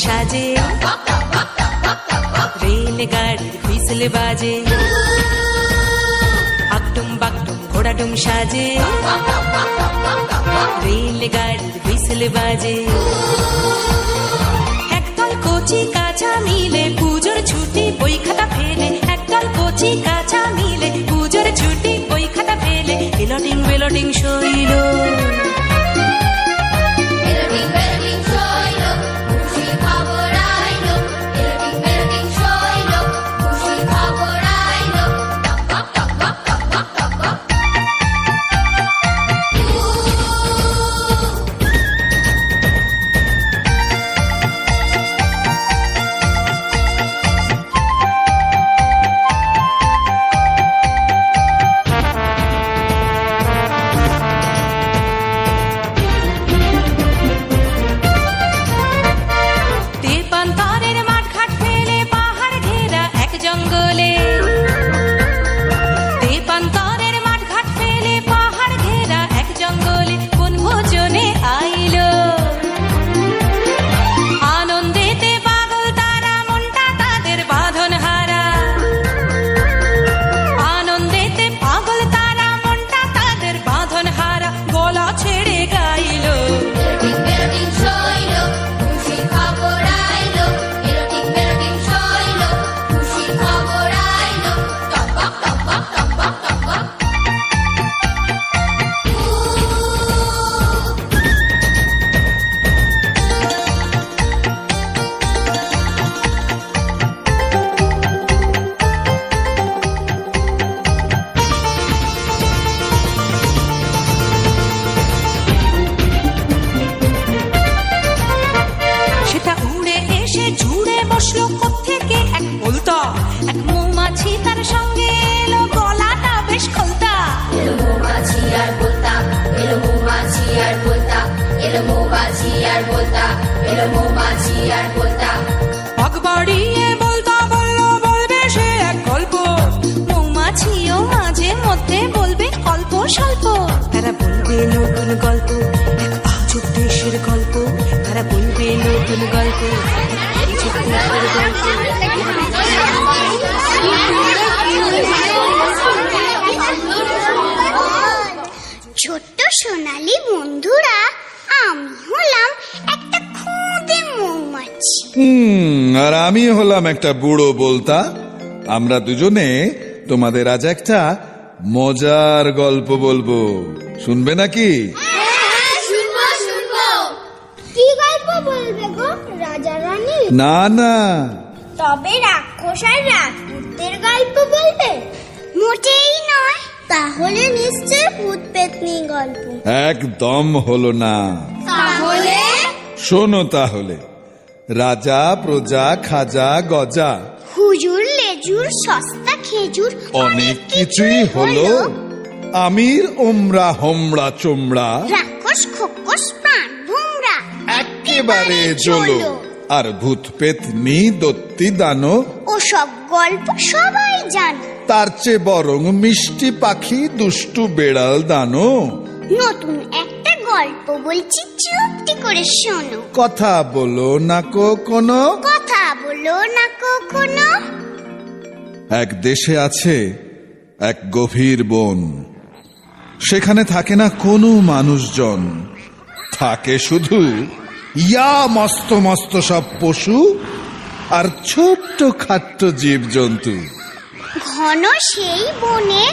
সাজে, রেলগাড়ির হুইসেল বাজে, আকটুম বাকটুম ঘোড়াডুম সাজে, রেলগাড়ির হুইসেল বাজে। একদল কচি কাঁচা মিলে পুজোর ছুটি বই খাতা ফেলে, একদল কচি কাঁচা মিলে পুজোর ছুটি বই খাতা ফেলে, এলোডিং বেলোডিং শৈল, মৌমাছিও মাঝে মধ্যে বলবে অল্প স্বল্প, তারা বলবে নতুন গল্প, এক আজব দেশের গল্প, তারা বলবে নতুন গল্প, ছোট্ট সোনালী বন্ধুরা, আমি হলাম একটা খুদে মৌমাছি। আর আমি হলাম একটা বুড়ো বলতা। আমরা দুজনে তোমাদের আজ একটা মজার গল্প বলবো, শুনবে নাকি? কি গল্প বলবে গো, রাজা রানী? না না, তবে রাক্ষস আর রাজপুতের গল্প বলবে? মোটেই নয়। তাহলে নিশ্চয় ভূত পেতনি গল্প? একদম হলো না। তাহলে শোনো তাহলে, রাজা প্রজা খাজা গজা, হুজুর লেজুর সস্তা খেজুর, অনেক কিছুই হলো। আমির ওমরা হোমরা চোমরা, রাক্ষস খোকস প্রাণ ভোমরা একেবারে জলো। আর ভূত পেতনি দত্তি দানো, ও সব গল্প সবাই জানো। তার চেয়ে বরং মিষ্টি পাখি দুষ্টু বেড়াল দানো। নতুন একটা গল্প বলছি, চুপটি করে শোনো। কথা বলো না কখনো, কথা বলো না কখনো। এক দেশে আছে এক গভীর বন, সেখানে থাকে না কোনো মানুষজন, থাকে শুধু ইয়া মস্ত মস্ত সব পশু আর ছোট্ট খাট্ট জীবজন্তু। ঘন সেই বনে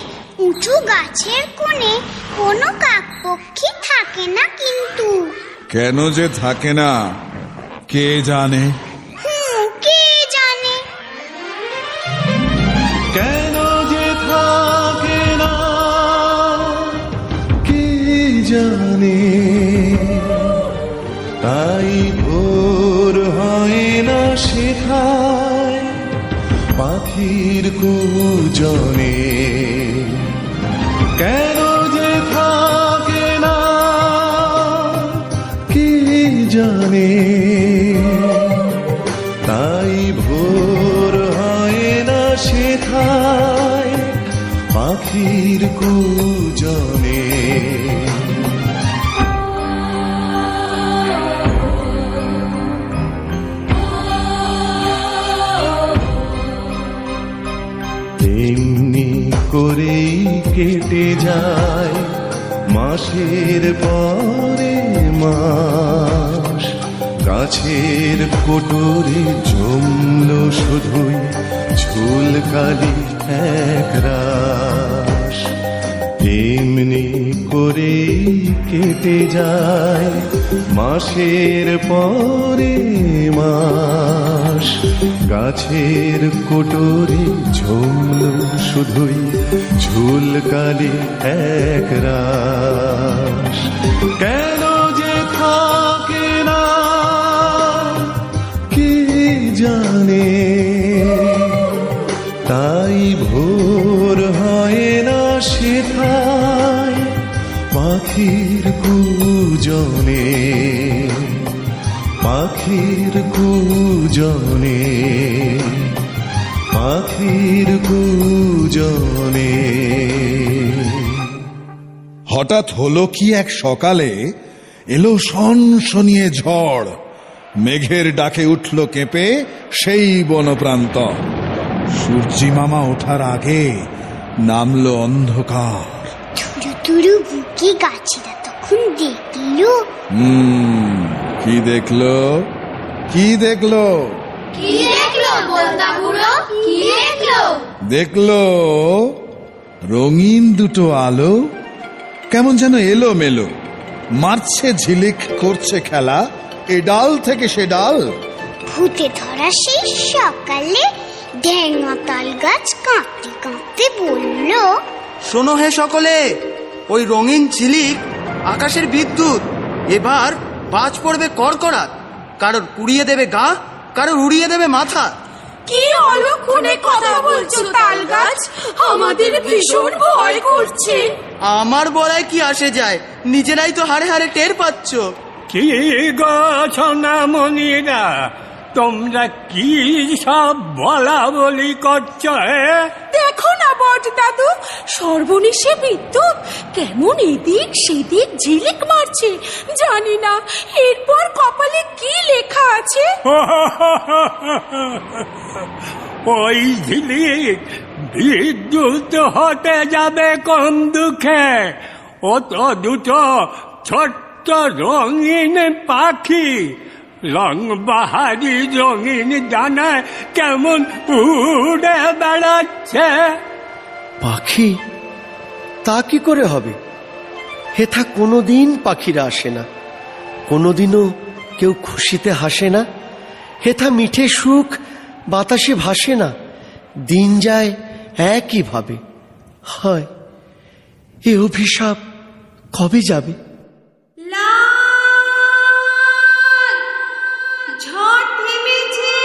উঁচু গাছের কোণে কোনো কাকপক্ষী থাকে না কিন্তু। কেন যে থাকে না কে জানে? কে জানে? কেন যে থাকে না কে জানে, তাই ভোর হয় না সেথায় পাখির কুজনে। কেন যে থাকে না কে জানে, তাই ভোর হয় না সেথায় পাখির কুজনে। করেই কেটে যায় মাসের পরে মাস। গাছের কোটরে জমলো শুধুই ঝুলকালি এক রাস। এমনি করেই কেটে যায় মাসের পরে মাস। গাছের কোটরে ঝুমলো শুধুই ঝুলকালি এক রাস। কেন যে থাকে না কে জানে, তাই ভোর হয় না সেথায় পাখির কুজনে, পাখির কুজনে, পাখির কুজনে। হঠাৎ হলো কি এক সকালে এলো শনশনিয়ে ঝড়। মেঘের ডাকে উঠল কেঁপে সেই বনপ্রান্ত। সূর্যি মামা ওঠার আগে নামলো অন্ধকার। থুরু থুরু বুকি গাছেরা তখন দেখল। কি দেখলো? কি দেখলো? কি দেখলো বলদা বুড়ো? কি দেখলো? দেখলো রঙিন দুটো আলো, কেমন যেন এলো মেলো, মারছে ঝিলিক, করছে খেলা এ ডাল থেকে সে ডাল। ভূতে ধরা সেই সকালে ঢেঙা তাল গাছ কাঁপতে কাঁপতে বলল, শোনো হে সকলে, ওই রঙিন ঝিলিক আকাশের বিদ্যুৎ। এবার বাজ পড়বে কড়কড়াত, কারোর পুড়িয়ে দেবে গা, কারোর উড়িয়ে দেবে মাথা। কি অলক্ষণে কথা বলছো তাল গাছ, আমাদের ভীষণ ভয় করছে। আমার বলায় কি আসে যায়, নিজেরাই তো হাড়ে হাড়ে টের পাচ্ছ। কি গো সোনামণিরা, তোমরা কি সব বলা বলি করছো? দেখো না বট দাদু, সর্বনেশে বিদ্যুৎ কেমন এদিক সেদিক ঝিলিক মারছে। জানি না এরপর কপালে কি লেখা আছে। ওই ঝিলিক বিদ্যুৎ হতে যাবে কোন দুঃখে? ও তো দুটো ছোট্ট রঙিন পাখি, রং বাহারি রঙিন ডানায় কেমন উড়ে বেড়াচ্ছে। পাখি? তা কি করে হবে? হেথা কোনোদিন পাখিরা আসে না, কোনোদিনও কেউ খুশিতে হাসে না। হেথা মিঠে সুখ বাতাসে ভাসে না, দিন যায় একই ভাবে। হয় এ অভিশাপ কবে যাবে? ঝড় থেমেছে,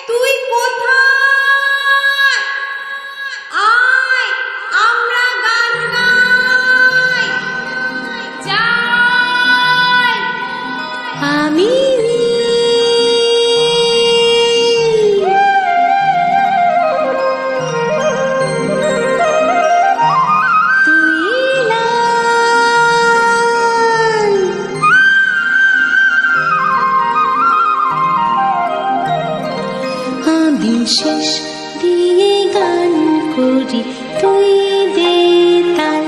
তুই কোথায়? আয় আমরা গান গাই, যাই আমি। শেষ দিয়ে গান করি তুই দে তাল,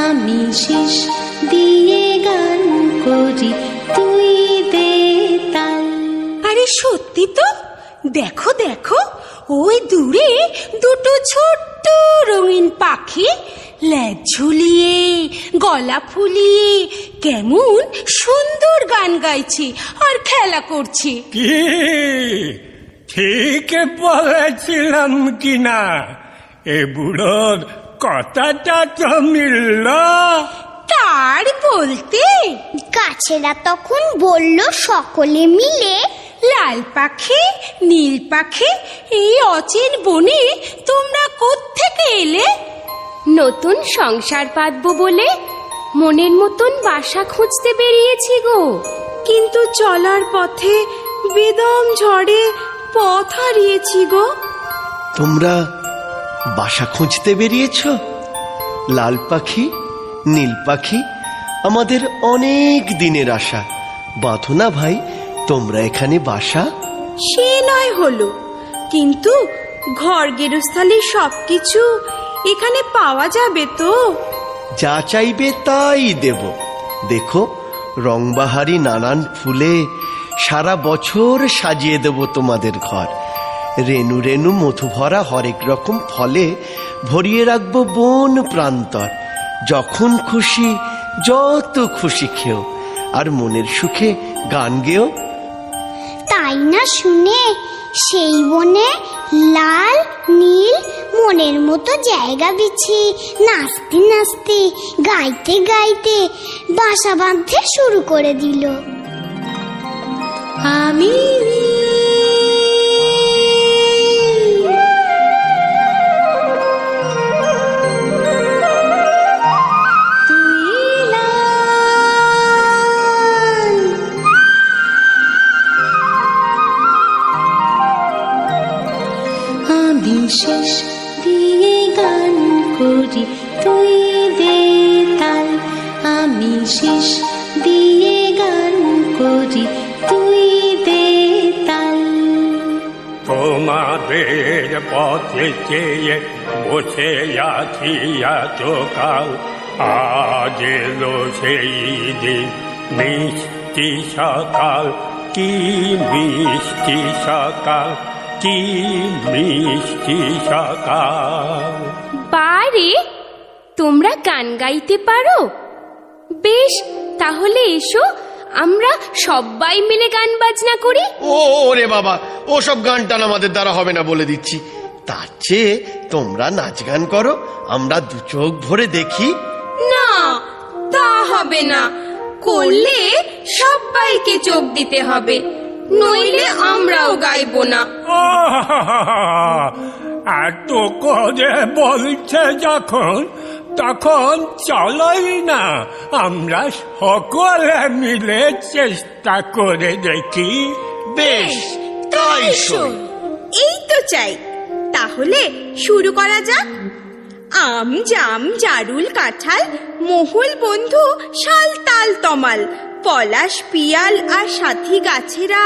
আমি শেষ দিয়ে গান করি তুই দে তাল। আরে সত্যি তো, দেখো দেখো ওই দূরে দুটো ছোট্ট রঙিন পাখি লেজ ঝুলিয়ে গলা ফুলিয়ে কেমন সুন্দর গান গাইছে আর খেলা করছে। কি ঠিক বলেছিলাম কিনা? এ বুড়োর কথাটা তো মিলল। তার বলতে গাছেরা তখন বলল সকলে মিলে, লাল পাখি নীল পাখি, এই অচেন বনে তোমরা কোত্থেকে এলে? নতুন সংসার পাতবো বলে মনের মতন বাসা খুঁজতে বেরিয়েছি গো। কিন্তু চলার পথে বেদম ঝড়ে পথ হারিয়েছি গো। তোমরা বাসা খুঁজতে বেরিয়েছ? লাল পাখি নীল পাখি, আমাদের অনেক দিনের আশা। বাঁধো না ভাই তোমরা এখানে বাসা। সে নয় হলো, কিন্তু ঘর গেরস্থালির সবকিছু এখানে পাওয়া যাবে তো? যা চাইবে তাই দেব। দেখো, রংবাহারি নানান ফুলে সারা বছর সাজিয়ে দেব তোমাদের ঘর। রেণু রেণু মধু ভরা হরেক রকম ফলে ভরিয়ে রাখবো বন প্রান্তর। যখন খুশি যত খুশি খেও, আর মনের সুখে গান গেও। তাই না শুনে সেই বনে লাল নীল মনের মতো জায়গা বিছিয়ে নাচতে নাচতে গাইতে গাইতে বাসা বাঁধতে শুরু করে দিল। আমি শেষ দিয়ে গান করি তুই দে তাল, আমি শেষ দিয়ে গান করি তুই দে তাল। তোমাদের পথে চেয়ে বসে আছি এতকাল, আজ এলো সেই দিন মিষ্টি সকাল, কি মিষ্টি সকাল, কি মিষ্টি সকাল। বারে তোমরা গান গাইতে পারো? বেশ, তাহলে এসো আমরা সবাই মিলে গান বাজনা করি। ওরে বাবা, ওসব গান টান আমাদের দ্বারা হবে না বলে দিচ্ছি। তার চেয়ে তোমরা নাচ গান করো, আমরা দু চোখ ভরে দেখি। না, তা হবে না। করলে সবাইকে চোখ দিতে হবে, নইলে আমরাও গাইবো না। এত করে বলছে যখন, তখন চলোই না আমরা সকলে মিলে চেষ্টা করে দেখি। বেশ, তাই শোন। এই তো চাই। তাহলে শুরু করা যাক। আম জাম জারুল কাঁঠাল মহুল বন্ধু শাল তাল তমাল, পলাশ পিয়াল আর সাথী গাছেরা,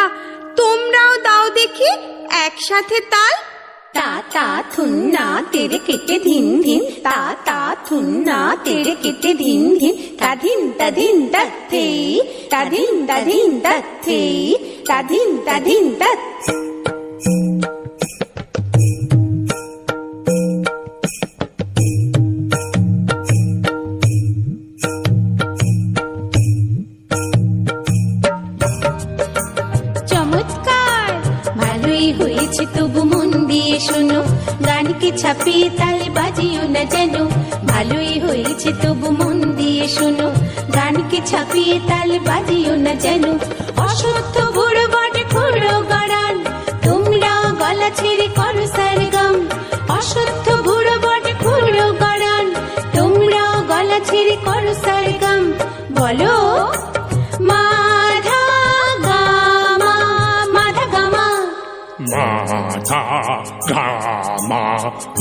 তোমরাও দাও দেখি একসাথে তাল। তা তা থুন্না তেরে কেটে ধিন ধিন, তা তা থুন্না তেরে কেটে ধিন ধিন, তাধিন তাধিন তাথে, তাধিন তাধিন তাথে, তাধিন তাধিন তাথ। চমৎকার, ভালোই হয়েছে, তবু মন দিয়ে শোনো, গানকে ছাপিয়ে তালে বাজিও না যেন। ভালোই হয়েছে, তবু মন দিয়ে শোনো, গানকে ছাপিয়ে তালে বাজিও না যেন। অসত্য বুড়ো বটে খুঁড়ো গড়ান, তোমরা গলা ছেড়ে করো সারগাম। অসত্য বুড়ো বটে খুঁড়ো গড়ান, তোমরা গলা ছেড়ে করো সারগাম। বলো মাধা গামা, মাধা গামা, মাথা ঘামা,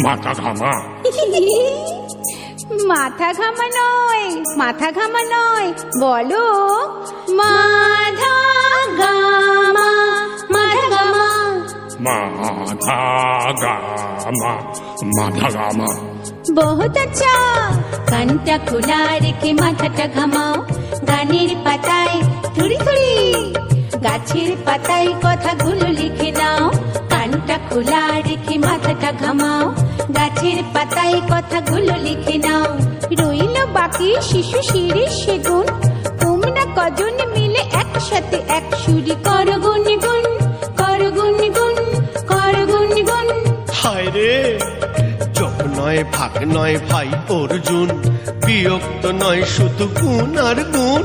মাথা ঘামা। মাথা ঘামা নয়, মাথা ঘামা নয়, বলো মাধা গামা, মাধা গামা। মাথা গামা, মাথা গামা। বহুত আচ্ছা, কানটা খোলা রেখে মাথাটা ঘামাও, গানের পাতায় থুড়ি থুড়ি, গাছের পাতায় কথাগুলো লিখে নাও। কানটা খোলা রেখে মাথাটা ঘামাও, গাছের পাতায় কথাগুলো লিখে নাও। রইল বাকি শিশু শিরিষ সেগুন, তোমরা কজন মিলে একসাথে এক সুরি করো গুনগুন, করো গুনগুন, করো গুনগুন। হায় রে, যোগ নয় ভাগ নয় ভাই অর্জুন, বিরক্ত নয় শুধু গুণ আর গুণ।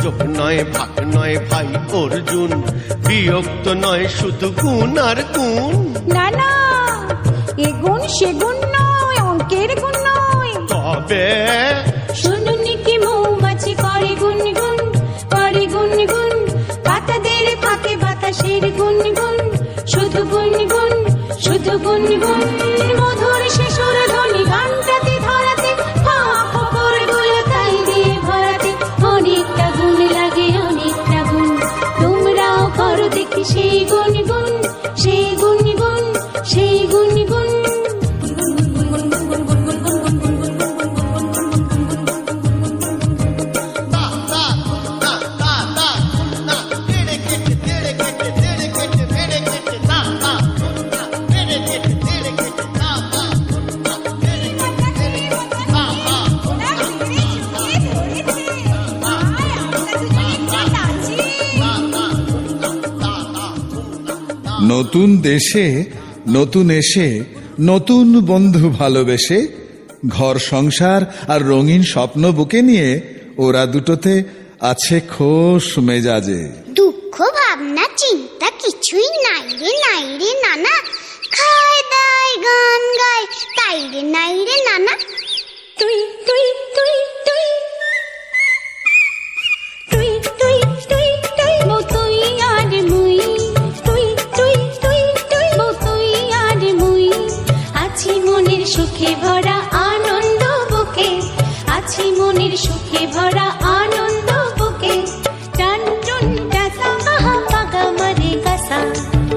যোগ নয় ভাগ নয় ভাই অর্জুন, বিরক্ত নয় শুধু গুণ আর গুণ। না না, এ গুণ সে গুণ নয়, অঙ্কের গুণ নয়। তবে শুনুনি কি মৌমাছি করে গুনগুন, করে গুনগুন, পাতাদের ফাঁকে বাতাসের গুনগুন, শুধু গুনগুন, শুধু গুনগুন। মধুর সে সুরধ্বনি গানটাতে ধরাতে, খবরগুলো তাই দিয়ে ভরাতে। অনেকটা গুণ লাগে, অনেকটা গুণ, তোমরাও করো দেখি সেই গুনগুন, সেই গুনগুন, সেই গুনগুন। নতুন দেশে নতুন এসে নতুন বন্ধু ভালোবেসে ঘর সংসার আর রঙিন স্বপ্ন বুকে নিয়ে ওরা দুটোতে আছে খোশ মেজাজে। দুঃখ ভাবনা চিন্তা কিছুই নাই রে নানা, খায় দায় গান গায় তাই রে নাই রে নানা। তুই তুই তুই তুই তুই তুই তুই তুই বউ তুই আর মুই, তুই তুই তুই তুই বউ তুই আর মুই, আছি মনের সুখে ভরা আনন্দ বুকে, আছি মনের সুখে ভরা আনন্দ বুকে। টান টুন টাসা আহা পাগা মারে গাসা,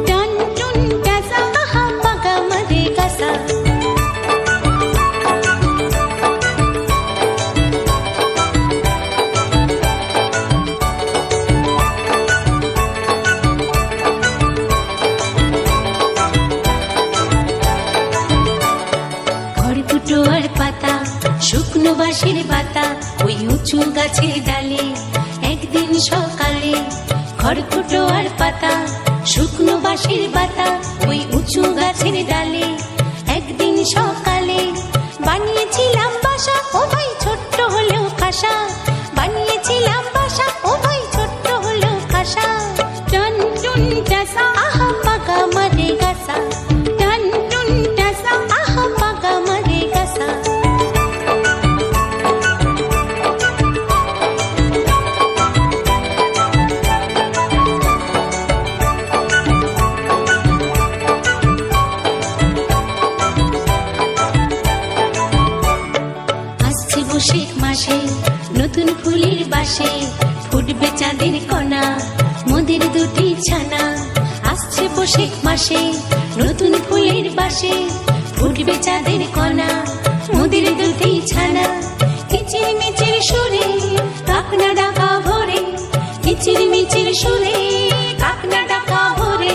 টান টুন টাসা আহা পাগা মারে গাসা। খড়কুটোর পাতা শুকনো বাঁশের পাতা ওই উঁচু গাছের ডালে, একদিন সকালে খড়কুটোর পাতা শুকনো বাঁশের পাতা ওই উঁচু গাছের ডালে, একদিন সকালে বানিয়েছিলাম বাসা ও ভাই ছোট্ট হলেও খাসা, বানিয়েছিলাম বাসা ও ভাই ছোট্ট হলেও খাসা। টান টুন টাসা আহা পাগা মারে গাসা, টান টুন টাসা আহা পাগা মারে গাসা। আসছে বৈশাখ মাসে নতুন ফুলের বাসে, ফুটবে চাঁদের কণা মোদের দুটি ছানা। আসছে বৈশাখ মাসে নতুন ফুলের বাসে, ফুটবে চাঁদের কণা মোদের দুটি ছানা। কিচির মিচির সুরে কাকনা ডাকা ভরে, কিচির মিচির সুরে কাকনা ডাকা ভরে,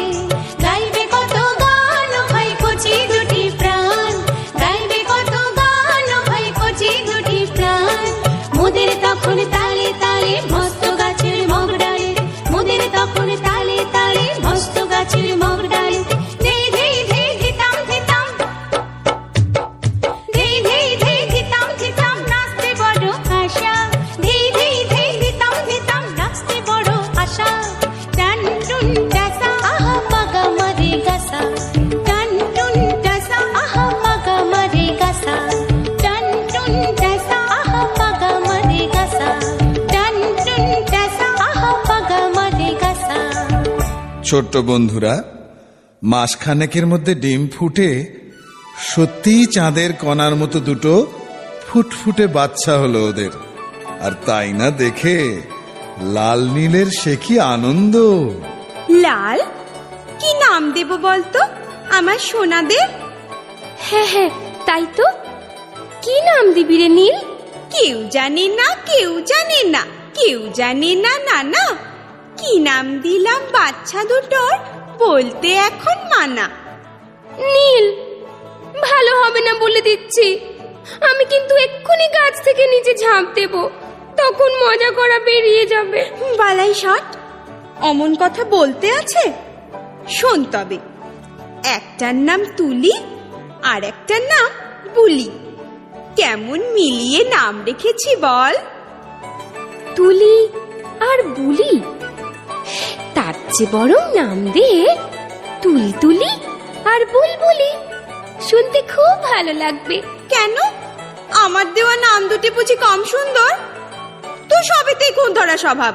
গাইবে কত গান ভাই কচি দুটি প্রাণ, গাইবে কত গান ভাই কচি দুটি প্রাণ। মোদের তখন তালে তালে মস্ত গাছের মগ ডালে, মোদের তখন তালে তালে মস্ত গাছের মগ ডালে। ধেই ধেই ধেই ধিতাম ধিতাম, ধেই ধেই ধেই ধিতাম ধিতাম, নাচতে বড় আশা, ধেই ধেই ধেই ধিতাম ধিতাম, নাচতে বড় আশা। টান টুন টাসা আহা পাগা মারে গাসা, টান টুন টাসা আহা পাগা মারে গাসা, টান টুন টাসা আহা পাগা মারে গাসা, টান টুন টাসা আহা পাগা মারে গাসা। ছোট্ট বন্ধুরা, মাসখানেকের মধ্যে ডিম ফুটে সত্যিই চাঁদের কণার মতো দুটো ফুটফুটে বাচ্চা হলো ওদের। আর তাই না দেখে লাল নীলের সে কি আনন্দ। লাল, কি নাম দেব বলতো আমার সোনাদের? হ্যাঁ হ্যাঁ তাই তো, কি নাম দিবি রে নীল? কেউ জানে না, কেউ জানে না, কেউ জানে না নানা। কি নাম দিলাম বাচ্চা দুটোর বলতে এখন মানা। নীল, ভালো হবে না বলে দিচ্ছি, আমি কিন্তু এক্ষুনি গাছ থেকে নিচে ঝাঁপ দেব, তখন মজা করা বেরিয়ে যাবে। বালাই শট, অমন কথা বলতে আছে? শোন তবে, একটার নাম তুলি আর একটার নাম বুলি। কেমন মিলিয়ে নাম রেখেছি বল? তুলি আর বুলি, তার চেয়ে বরং নাম দে তুলতুলি আর বুলবুলি, শুনতে খুব ভালো লাগবে। কেন, আমার দেওয়া নাম দুটি বুঝি কম সুন্দর? তুই সবেতেই কোন ধরা স্বভাব।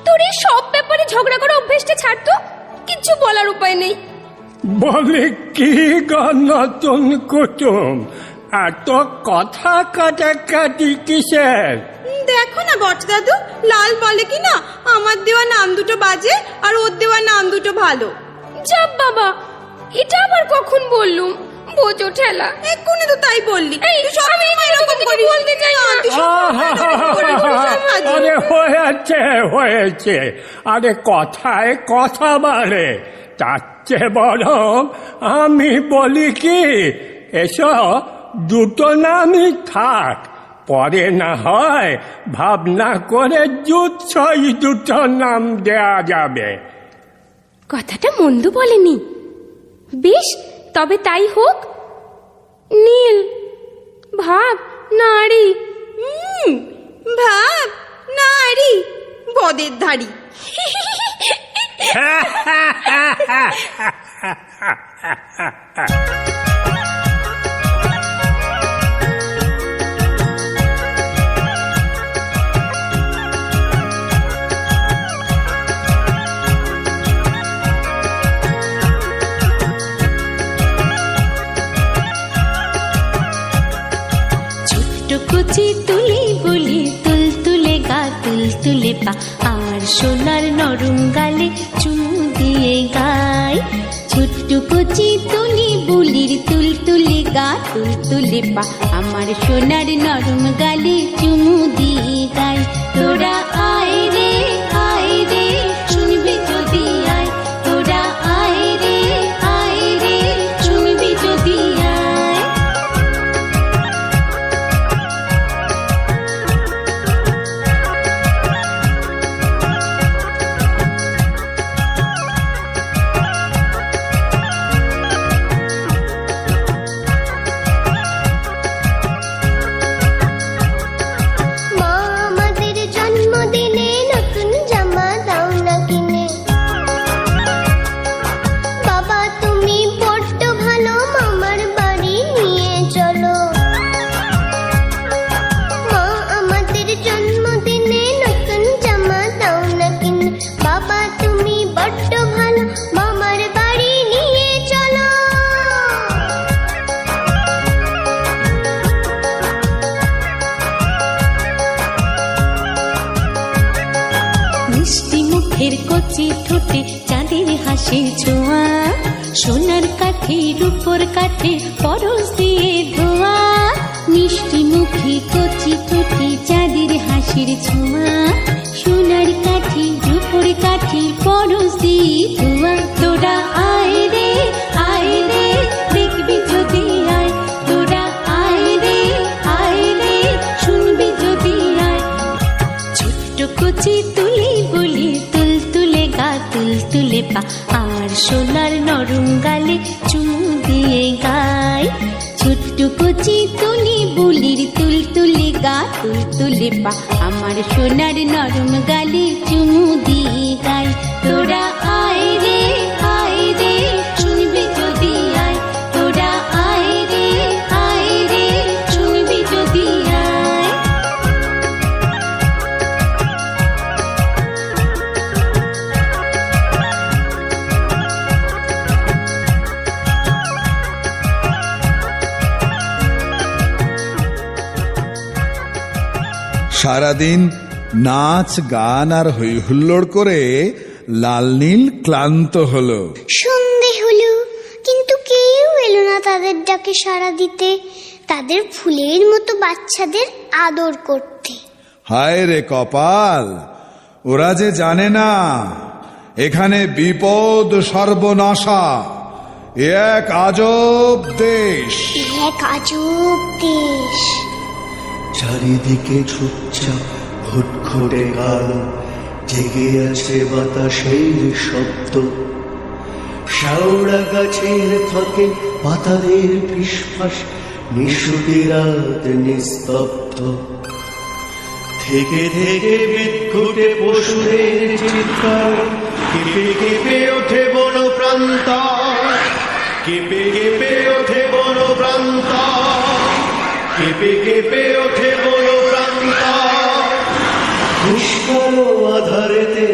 তোর এই সব ব্যাপারে ঝগড়া করা অভ্যেসটা ছাড় তো, কিচ্ছু বলার উপায় নেই। বলে কি গো নতুন কুটুম, এত কথা কাটাকাটি কিসের? দেখো না বট দাদু, লাল বলে কি না আমার দেওয়া নাম দুটো বাজে আর ওর দেওয়া নাম দুটো ভালো। যাব বাবা, এটা আবার কখন বললুম? বোঝো ঠেলা, এক্ষুনি তো তাই বললি। আমি এরকম বলতে চাই না। আরে হয়েছে হয়েছে, আরে কথায় কথা বাড়ে, তার চেয়ে বরং আমি বলি কি, এসো দুটো নামই থাক, পরে না হয় ভাবনা করে জুৎসই দুটো নাম দেয়া যাবে। কথাটা মন্দ বলেনি। বেশ, তবে তাই হোক। নীল ভাব নারী, ভাব নারী বদের ধাড়ি। কুচি তুলি বলি তুলতুলে গা তুলতুলে পা, আর সোনার নরম গালে চুমু দিয়ে গায়। ছোট্ট কুচি তুলি বুলির তুলতুলে গা তুলতুলে পা, আমার সোনার নরম গালে চুমু দিয়ে গায়। তোরা আয় রে শুনবি যদি আয়, তোরা আয় রে শুনবি যদি আয়। কচি ঠোঁটে চাঁদের হাসির ছোঁয়া, সোনার কাঠে রূপোর কাঠে পরশ দিয়ে ধোয়া। মিষ্টি মুখে কচি ঠোঁটে চাঁদের হাসির ছোঁয়া, সোনার কাঠে রূপোর কাঠে পরশ দিয়ে ধোয়া। তোরা আয় রে দেখবি যদি আয়, তোরা আয় রে শুনবি যদি আয়। ছোট্ট কচি তুলি বলি তুলতুলে গা তুলতুলে পা, আর সোনার নরম গালে চুমু দিয়ে গায়। ছোট্ট কচি তুলি বুলির তুলতুলে গা তুলতুলে পা, আমার সোনার নরম গালে চুমু দিয়ে গায়। তোরা আয় রে শুনবি যদি আয়, তোরা আয় রে শুনবি যদি আয়। সারাদিন নাচ গান আর হই হুল্লোড় করে লাল নীল ক্লান্ত হলো। সন্ধে হলো, কিন্তু কেউ এলো না তাদের ডাকে সাড়া দিতে, তাদের ফুলের মতো বাচ্চাদের আদর করতে। হায় রে কপাল, ওরা যে জানে না এখানে বিপদ সর্বনাশা। এক আজব দেশ, এক আজব দেশ। চারিদিকে চুপচাপ ঘুটঘুটে গান, জেগে আছে বাতাসের শব্দ। শাওড়া গাছের ফাঁকে পাতাদের ফিসফাস, নিশুতি রাত নিস্তব্ধ। থেকে থেকে বিদ্যুটে পশুদের চিৎকার, কেঁপে কেঁপে ওঠে বন প্রান্তর, কেঁপে কেঁপে ওঠে বন প্রান্তর, কেঁপে কেঁপে ওঠে বন প্রান্তর। নিষ্কাল আধারেতে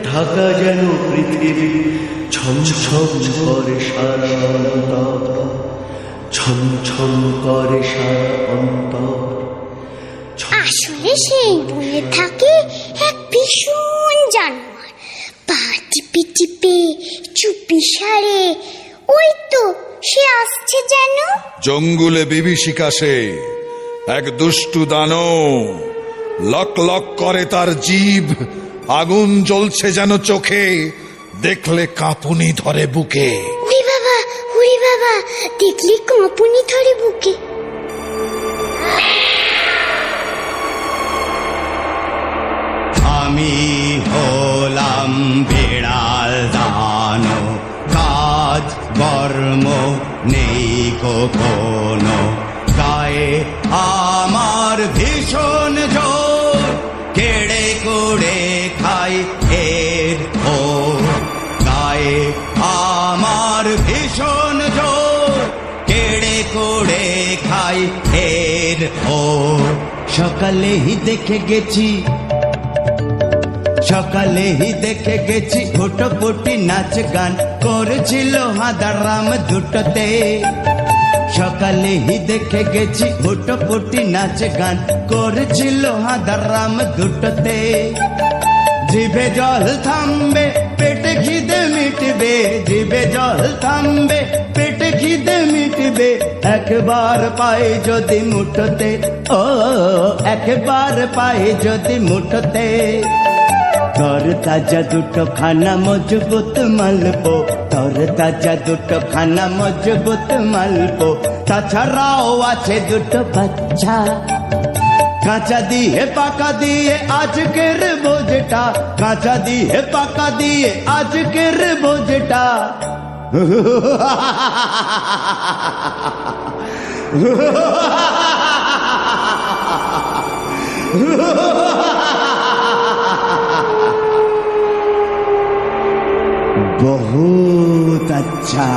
ঢাকা যেন পৃথিবী, ছমছম করে সারা অন্তর, ছমছম করে সারা অন্তর। আসলে সেই বনে থাকে এক ভীষণ জানোয়ার, পা টিপে টিপে চুপি সারে। ওই তো সে আসছে যেন। জঙ্গলে বিভীষিকা সে, এক দুষ্টু দানব। লক লক করে তার জিভ, আগুন জ্বলছে যেন চোখে, দেখলে কাঁপুনি ধরে বুকে। ওরে বাবা, দেখলে কাঁপুনি ধরে বুকে। আমি হলাম বিড়াল দানব, কাজ কর্ম নেই কোনো, গায়ে আমার ভীষণ জোর, কেড়ে কুড়ে খাই এর ও, গায়ে আমার ভীষণ জোর, কেড়ে কুড়ে খাই এর ও। সকালেই দেখে গেছি, সকালেই দেখে গেছি ফুটফুটি নাচ গান করেছিল হাদারাম দুটোতে। সকালেই দেখে গেছি ফুটফুটি নাচ গান করেছিল হাদারাম দুটোতে। জিভে জল থামবে পেটে খিদে মিটবে, জিভে জল থামবে পেটে খিদে মিটবে, একবার পাই যদি মুঠোতে, ও একবার পাই যদি মুঠোতে। তর তাজা দুটো খানা মজবুত মালপো, তর তাজা দুটো খানা মজবুত মালপো, তাছাড়াও আছে দুটো বাচ্চা, কাঁচা দিয়ে পাকা দিয়ে আজকের বোঝটা, কাঁচা দিয়ে পাকা দিয়ে আজকের বোঝটা। বহুত আচ্ছা।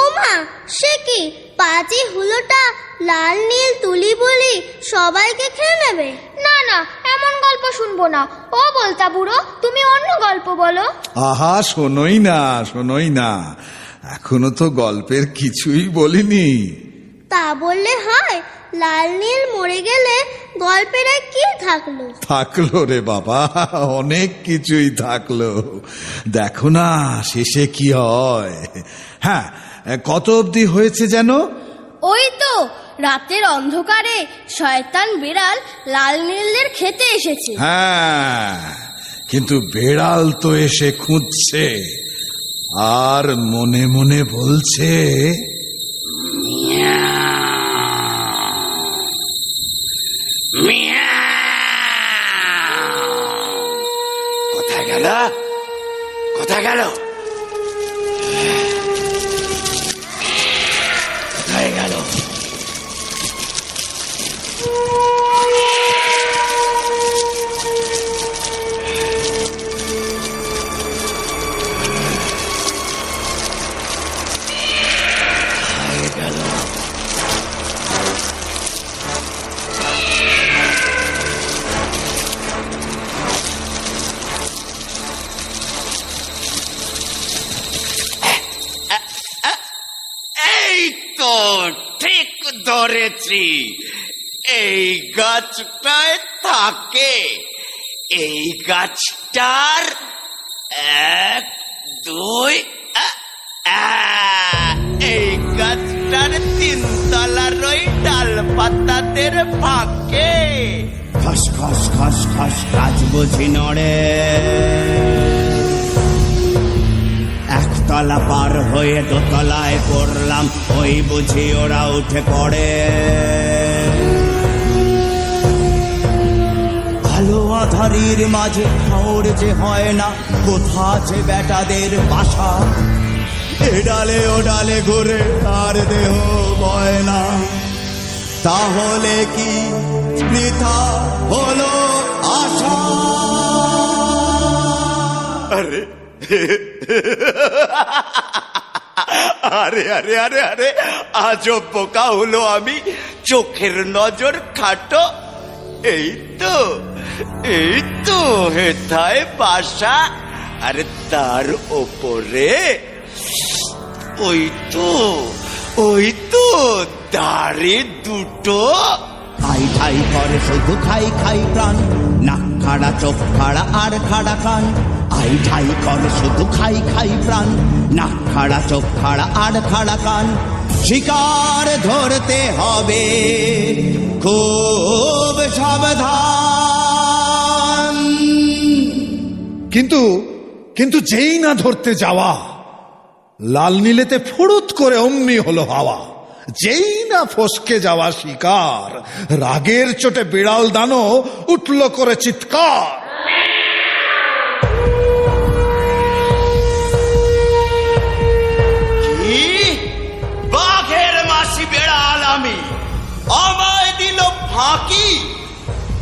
ওমা, সে কি পাজি হুলোটা লাল নীল তুলি বলি সবাইকে খেয়ে নেবে? না না, এমন গল্প শুনবো না। ও বলতা বুড়ো, তুমি অন্য গল্প বলো। আহা, শোনোই না শোনোই না, এখনো তো গল্পের কিছুই বলিনি। তা বললে হয়? লাল নীল মরে গেলে গল্পের আর কি থাকলো? থাকলো রে বাবা, অনেক কিছুই থাকলো। দেখো না শেষে কি হয়। হ্যাঁ, কত অবধি হয়েছে যেন? ওই তো রাতের অন্ধকারে শয়তান বিড়াল লাল নীলদের খেতে এসেছে। হ্যাঁ, কিন্তু বেড়াল তো এসে খুঁজছে আর মনে মনে বলছে, কোথায় গেল, কোথায় গেল, কোথায় গেল? ঠিক ধরেছি, এই গাছটায় থাকে। এই গাছটার 1 2 এই গাছটার 3 তলার ওই ডাল পাতাদের ফাঁকে। খস খস খস খস গাছ বুঝি নড়ে, একতলা পার হয়ে দোতলায় পড়লাম, ওই বুঝি ওরা উঠে পড়ে। আলো আধারির মাঝে ঠাউর যে হয় না, কোথা যে বেটাদের বাসা। এ ডালে ও ডালে ঘুরে আর দেহ বয় না, তাহলে কি বৃথা হলো আশা? আরে আরে আরে আরে আরে, আজব বোকা হলো আমি, চোখের নজর খাটো। এই তো হেথায় বাসা, আরে তার ওপরে ওই তো দাড়ি দুটো। খাই খাই করে শুধু খাই খাই প্রাণ, নাক খাড়া চোখ খাড়া আর খাড়া কান। আই ঠাই করে শুধু খাই খাই প্রাণ, নাক খাড়া চোখ খাড়া আর খাড়া কান। শিকার ধরতে হবে খুব সাবধান। কিন্তু যেই না ধরতে যাওয়া, লাল নীলেতে ফুরুত করে অমনি হলো হাওয়া। যেই না ফসকে যাওয়া শিকার, রাগের চোটে বিড়াল দানো উঠল করে চিৎকার।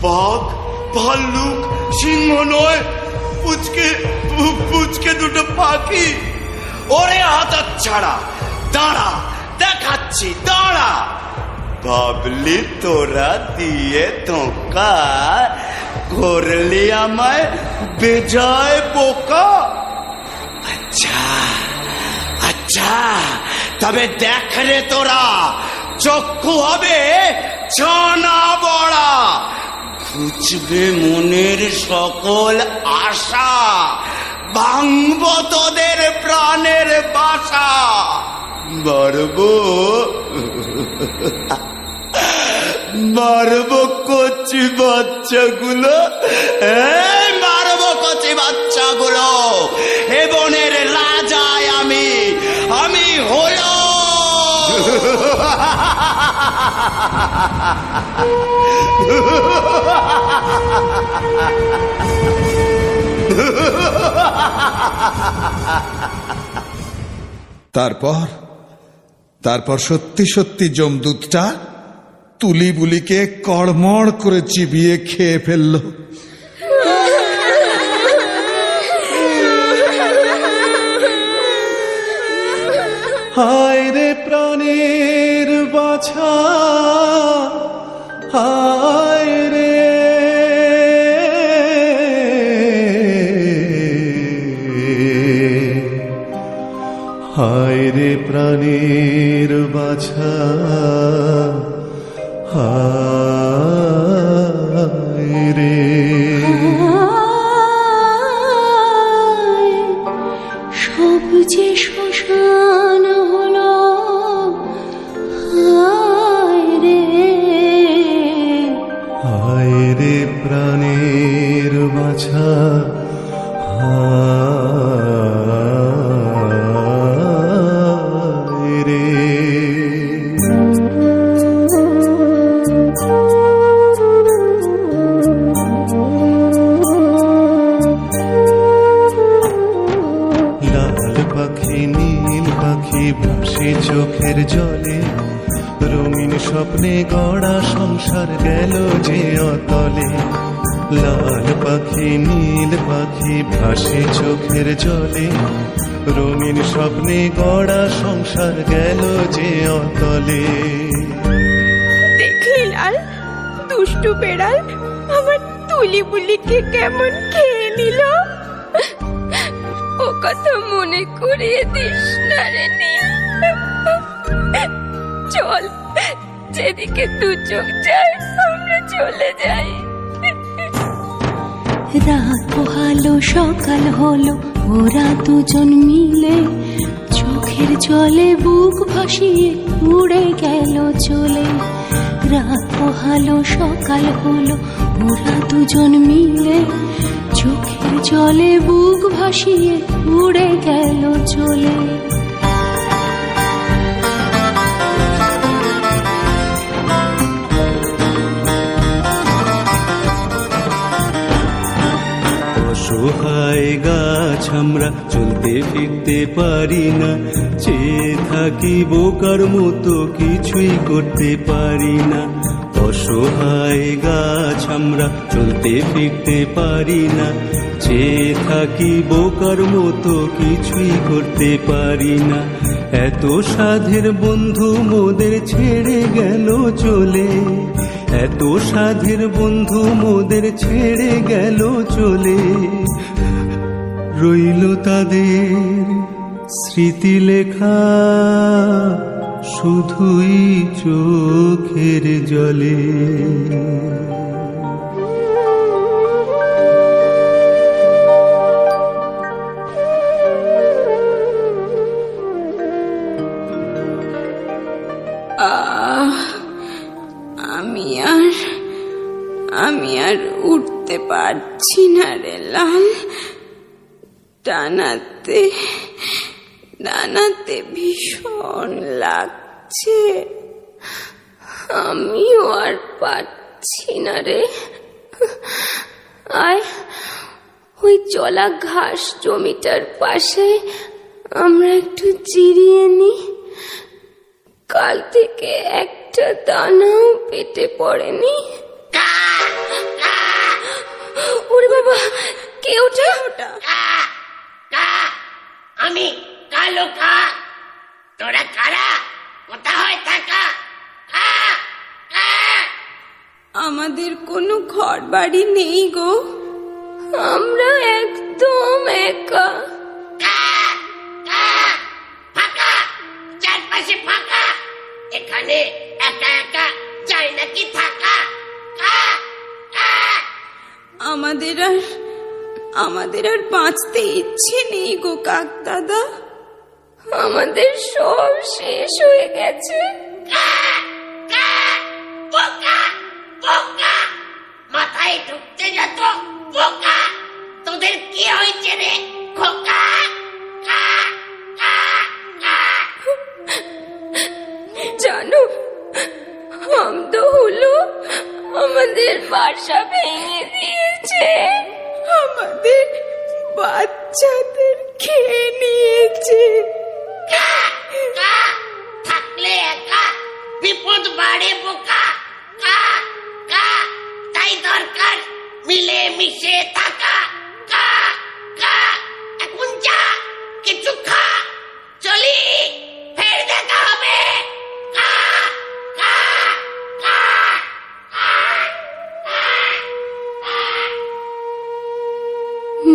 বাঘ ভাল্লুক সিংহ নয়, পুচকে পুচকে দুটো পাখি। ওরে হাতছাড়া, দাঁড়া দেখাচ্ছি, দাঁড়া। ভাবলি তোরা দিয়ে ধোঁকা করলি আমায় বেজায় বোকা। আচ্ছা আচ্ছা, তবে দেখ রে তোরা, চক্ষু হবে ছানা বড়া, ঘুচবে মনের সকল আশা, ভাঙব তোদের প্রাণের বাসা। মারবো মারবো কচি বাচ্চাগুলো, মারবো কচি বাচ্চাগুলো। এ বনের রাজায় আমি হলো। তারপর সত্যি সত্যি যমদূতটা তুলি বুলিকে কড়মড় করে চিবিয়ে খেয়ে ফেলল। হায় রে প্রাণের বাছা, হায় রে হায় রে প্রাণের বাছা, হায় রে। সব যে শ্মশান হলো, হায় রে হায় রে প্রাণের বাছা, হায় রে। লাল পাখি নীল পাখি ভাসে চোখের জলে, রঙিন স্বপ্নে গড়া সংসার গেল যে অতলে। লাল পাখি নীল পাখি ভাসে চোখের জলে, রঙিন স্বপ্নে গড়া সংসার গেল যে অতলে। দেখলি লাল, দুষ্টু বেড়াল আমার তুলি বুলিকে কেমন খেয়ে নিল। ও কথা মনে করিয়ে দিস না রে নীল। চল, যেদিকে দু চোখ যায় আমরা চলে যাই। রাত পোহালো সকাল হলো, ওরা দুজন মিলে চোখের জলে বুক ভাসিয়ে উড়ে গেল চলে। রাত পোহালো সকাল হলো, ওরা দুজন মিলে চোখের জলে বুক ভাসিয়ে উড়ে গেল চলে। অসহায় গাছ আমরা চলতে ফিরতে পারি না, চেয়ে থাকি বোকার মতো কিছুই করতে পারি না। অসহায় গাছ আমরা চলতে ফিরতে পারি না, চেয়ে থাকি বোকার মতো কিছুই করতে পারি না। এত সাধের বন্ধু মোদের ছেড়ে গেল চলে, এত সাধের বন্ধু মোদের ছেড়ে গেল চলে। রইল তাদের স্মৃতি লেখা শুধুই চোখের জলে। আমি আর উঠতে পারছি না রে লাল। ডানাতে ভীষণ লাগছে। আমিও আর পারছি না রে। আয়, ওই জলা ঘাস জমিটার পাশে আমরা একটু জিরিয়ে নিই। কাল থেকে একটা দানাও পেটে পড়েনি। ওরে বাবা, কে ওটা? আমি কালো কা। তোরা কারা? কোথায় থাকা? আমাদের কোনো ঘর বাড়ি নেই গো, আমরা একদম একা। ফাঁকা, চারপাশে ফাঁকা, এখানে একা একা যাই নাকি থাকা? আমাদের আর বাঁচতে ইচ্ছে নেই গো কাক দাদা, আমাদের সব শেষ হয়ে গেছে। মাথায় ঢুকতে যত বোকা, তোদের কি হয়েছে রে খোকা? জানো, তো হলো আমাদের বাসা ভেঙে দিয়েছে, আমাদের বাচ্চাদের খেয়ে নিয়েছে। থাকলে একা বিপদ বাড়ে বোকা। তাই দরকার মিলে মিশে থাকা। এখন যা, কিছু খা, চলি, ফের দেখা হবে।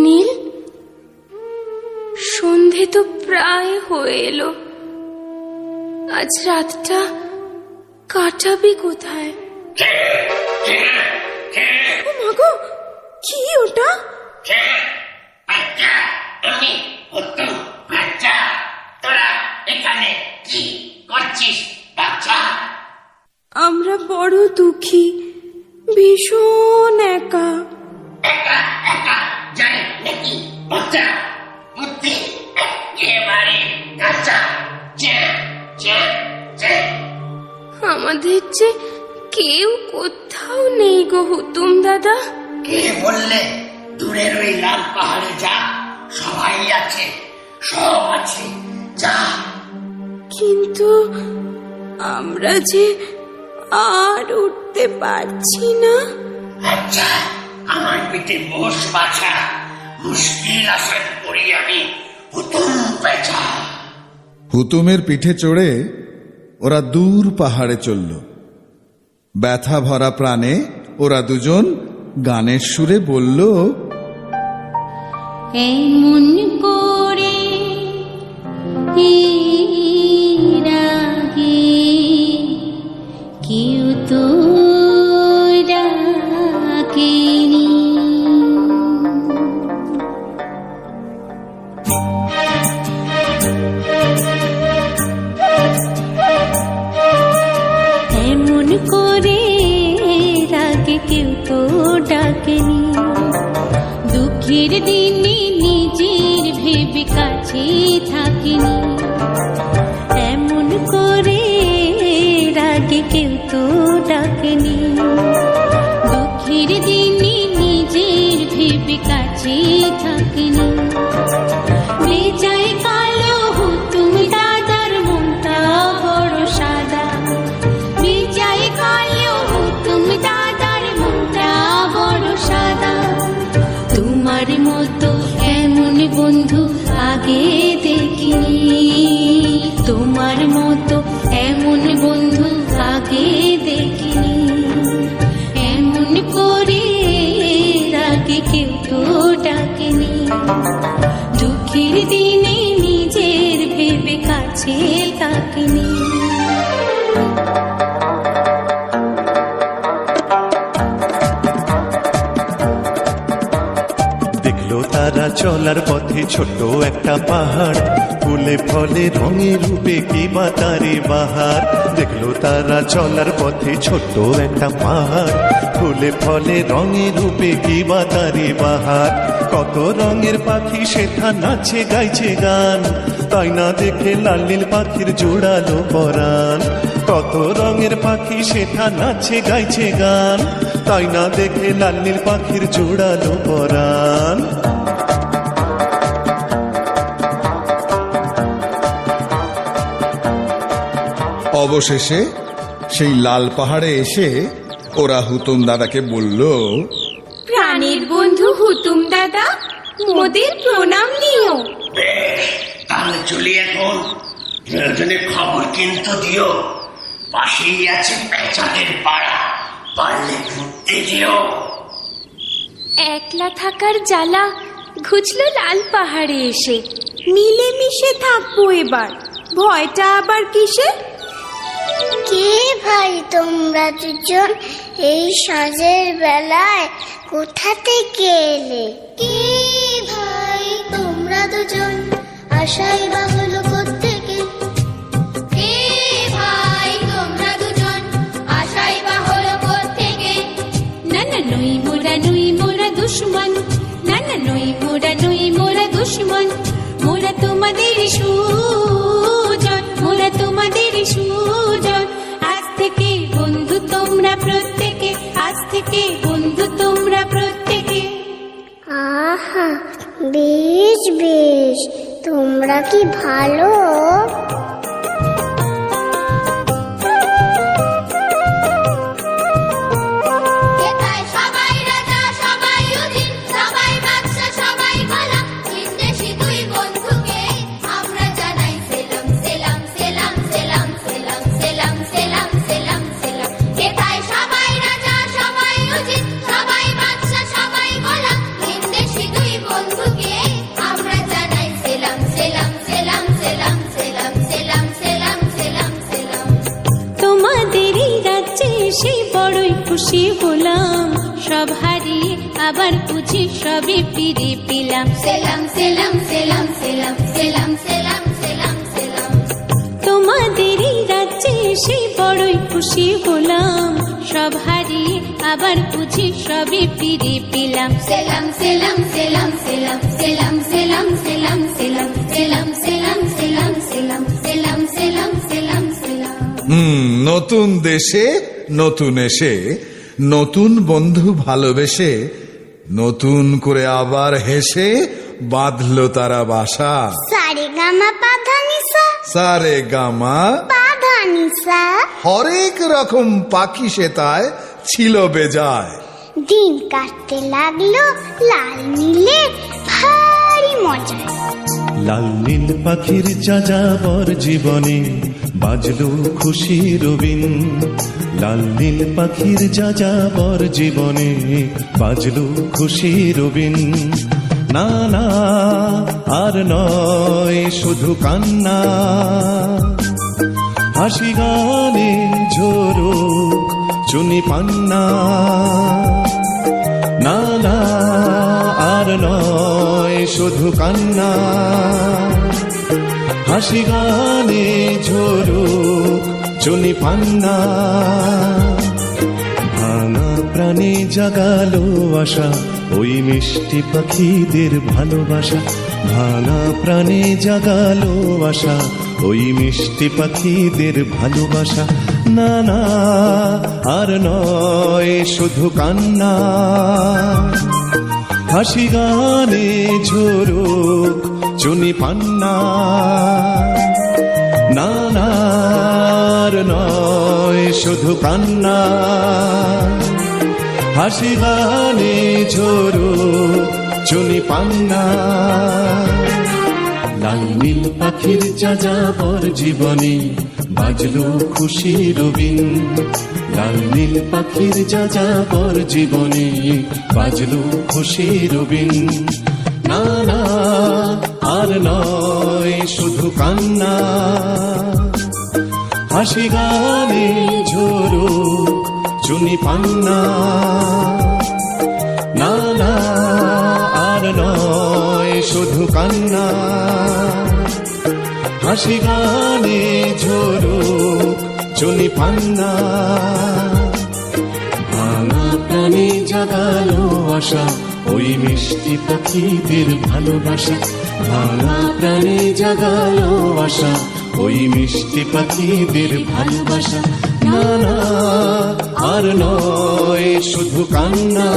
নীল, সন্ধে তো প্রায় হয়ে এলো, আজ রাতটা কাটাবি কোথায়? মাগো, কি ওটা? আমি হুতুম বাচ্চা। তোরা এখানে কি করছিস বাচ্চা? আমরা বড় দুঃখী, ভীষণ একা। একা যাই নাকি বাচ্চা? বুদ্ধি একেবারে কাঁচা। আমাদের যে কেউ কোথাও নেই গো হুতুম দাদা। কে বললে? দূরের ওই লাল পাহাড়ে যা, সবাই আছে, সব আছে, যা। কিন্তু আমরা যে আর উঠতে পারছি না। আচ্ছা, আমার পিঠে বস বাছা, মুশকিল আসান করি আমি হুতুম বেচা। হুতুমের পিঠে চড়ে ওরা দূর পাহাড়ে চলল। ব্যথা ভরা প্রাণে ওরা দুজন গানের সুরে বলল, এমন করে এর আগে কেউ তো ডাকেনি। এমন করে এর আগে কেউ তো ডাকেনি, দুঃখের দিনে নিজের ভেবে কাছে থাকিনি। এমন করে এর আগে কেউ তো ডাকেনি, দুঃখের দিনে নিজের ভেবে কাছে থাকিনি। বেজায় কালো হুতুম দাদার মনটা বড় সাদা, বেজায় কালো হুতুম দাদার মনটা বড় সাদা। তোমার মতো এমন বন্ধু আগে দেখিনি, তোমার মতো এমন বন্ধু আগে দেখিনি। এমন করে আগে কেউ তো ডাকেনি, দুঃখের দিনে নিজের ভেবে কাছে থাকিনি। তারা চলার পথে ছোট একটা পাহাড়, ফুলে ফলে রঙে রূপে কি বা তারে বাহার। দেখলো তারা চলার পথে ছোট একটা পাহাড়, ফুলে ফলে রঙে রূপে কি বা তারে বাহার। কত রঙের পাখি সেথা নাচে গাইছে গান, তাই না দেখে লাল নীল পাখির জোড়ালো পরাণ। কত রঙের পাখি সেথা নাচে গাইছে গান, তাই না দেখে লাল নীল পাখির জোড়ালো পরাণ। অবশেষে সেই লাল পাহাড়ে এসে ওরা হুতুম দাদাকে বলল, প্রাণের বন্ধু কুসুম দাদা, মোদের প্রণাম নিও। তাহলে চলি এখন। প্রয়োজনে খবর কিন্তু দিও। পাশেই আছে পেঁচাদের পাড়া, পারলে ঘুরতে যেও। একলা থাকার জ্বালা ঘুচলো লাল পাহাড়ে এসে। মিলেমিশে থাকবো এবার, ভয়টা আবার কিসে? কে ভাই তোমরা দুজন এই সাঁঝের বেলায় কোথা থেকে এলে? কে ভাই তোমরা দুজন আশাই বা হলো কোত্থেকে? কে ভাই তোমরা দুজন আশাই বা হলো কোত্থেকে? না না নই মোরা দুশ্মন, না না নই মোরা দুশ্মন, মোরা তোমাদের সুজন, মোরা তোমাদের সুজন। আজ থেকে বন্ধু তোমরা প্রত্যেকে, আজ থেকে বন্ধু তোমরা প্রত্যেকে। আহা, বেশ বেশ, তোমরা কি ভালো? খুশি হলাম, সব হারিয়ে আবার বুঝি সবই ফিরে পেলাম। সেলাম সেলাম সেলাম সেলাম সেলাম সেলাম সেলাম সেলাম। তোমাদেরই রাজ্যে এসে বড়ই খুশি হলাম, সব হারিয়ে আবার বুঝি সবই ফিরে পেলাম। সেলাম সেলাম সেলাম সেলাম সেলাম সেলাম সেলাম সেলাম সেলাম সেলাম সেলাম সেলাম সেলাম সেলাম সেলাম সেলাম। নতুন দেশে নতুন এসে, নতুন বন্ধু ভালোবেসে, নতুন করে আবার হেসে বাঁধলো তারা বাসা। সারে গামা পাধানিসা, সারে গামা পাধানিসা। হরেক রকম পাখি সে তাই ছিল বেজায়। দিন কাটতে লাগলো লাল নীলে ভারী মজায়। লাল নীল পাখির যাযাবর জীবনে বাজলো খুশি রবিন। লাল নীল পাখির যাযাবর জীবনে বাজলো খুশি রবিন। না না আর নয় শুধু কান্না, হাসি গানে ঝোরো চুনি পান্না। না না আর নয় শুধু কান্না, হাসি গানে ঝোরো চুনি পান্না। ভাঙা প্রাণে জাগালো আশা ওই মিষ্টি পাখিদের ভালোবাসা। ভাঙা প্রাণে জাগালো আশা ওই মিষ্টি পাখিদের ভালোবাসা। না না আর নয় শুধু কান্না, হাসি গানে ঝোরো চুনি পান্না। না না আর নয় শুধু কান্না, হাসি গানে ঝোরো চুনি পান্না। লাল নীল পাখির যাযাবর জীবনে বাজলো খুশি রবিন। লাল নীল পাখির যাযাবর জীবনে বাজলো খুশি রবিন। না না আর নয় শুধু কান্না, হাসি গানে ঝোরো চুনি পান্না। না না আর নয় শুধু কান্না, হাসি গানে ঝোরো চুনি পান্না। ভাঙা প্রাণে জাগালো আশা ওই মিষ্টি পাখিদের ভালোবাসা। ভাঙা প্রাণে জাগালো আশা ওই মিষ্টি পাখিদের ভালোবাসা। না না আর নয় শুধু কান্না,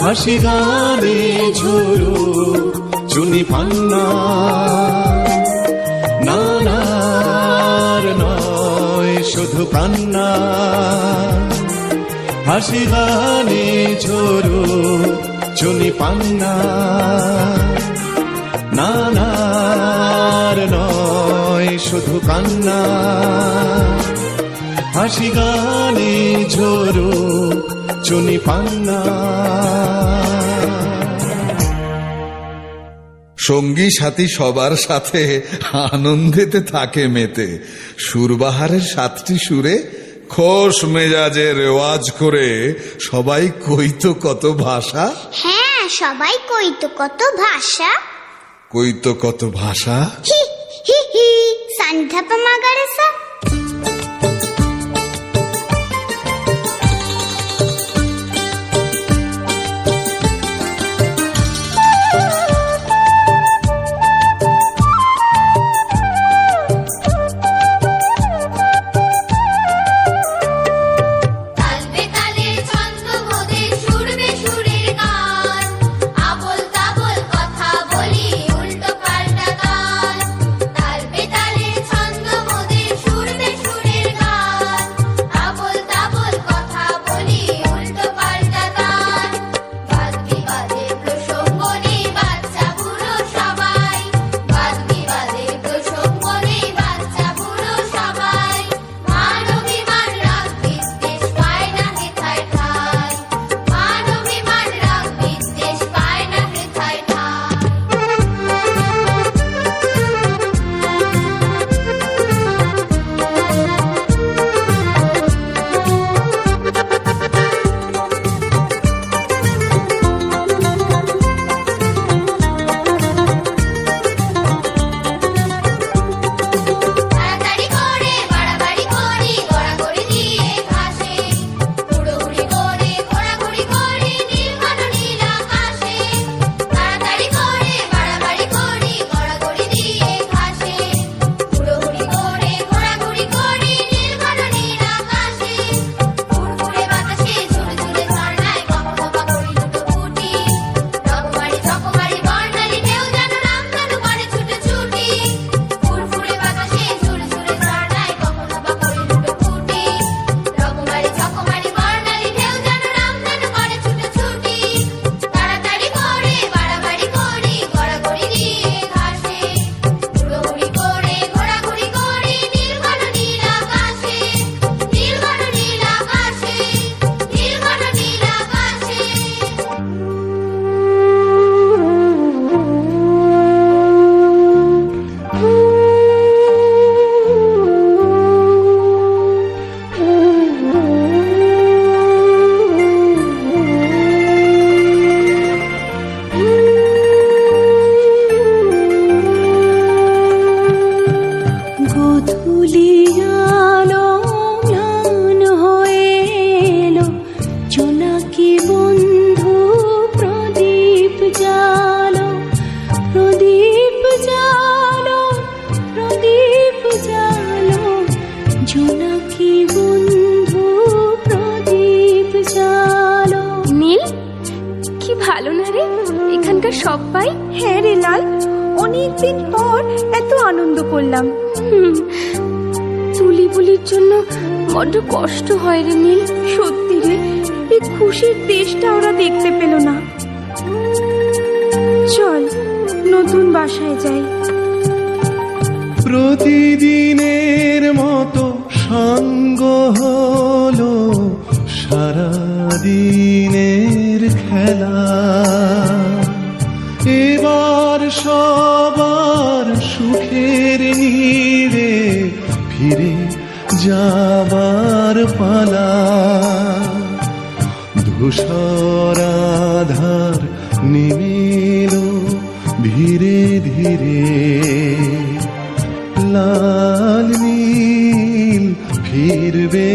হাসি গানে ঝোরো চুনি পান্না। না না আর নয় শুধু কান্না, হাসি গানে ঝোরো চুনি পান্না, নানার নয় শুধু কান্না, হাসি গানে ঝোরো চুনি পান্না। সঙ্গী সাথী সবার সাথে আনন্দেতে থাকে মেতে, সুরবাহারের 7টি সুরে খোশ মেজাজে রেওয়াজ করে সবাই কইতো কত ভাষা। হ্যাঁ, সবাই কইতো কত ভাষা। কইতো কত ভাষা। হি হি হি সান্ধাপা মাগারেসা। সবাই। হ্যাঁ রে লাল, অনেকদিন পর এত আনন্দ করলাম। তুলি বুলির জন্য বড্ড কষ্ট হয় রে নীল। সত্যি রে, এই খুশির দেশটা ওরা দেখতে পেল না। চল নতুন বাসায় যাই। প্রতিদিনের মতো সঙ্গ হলো সারাদিনের খেলা, এবার সবার সুখের নীড়ে ফিরে যাবার পালা। ধূসর আধার নেমে এলো ধীরে ধীরে, লাল নীল ফিরবে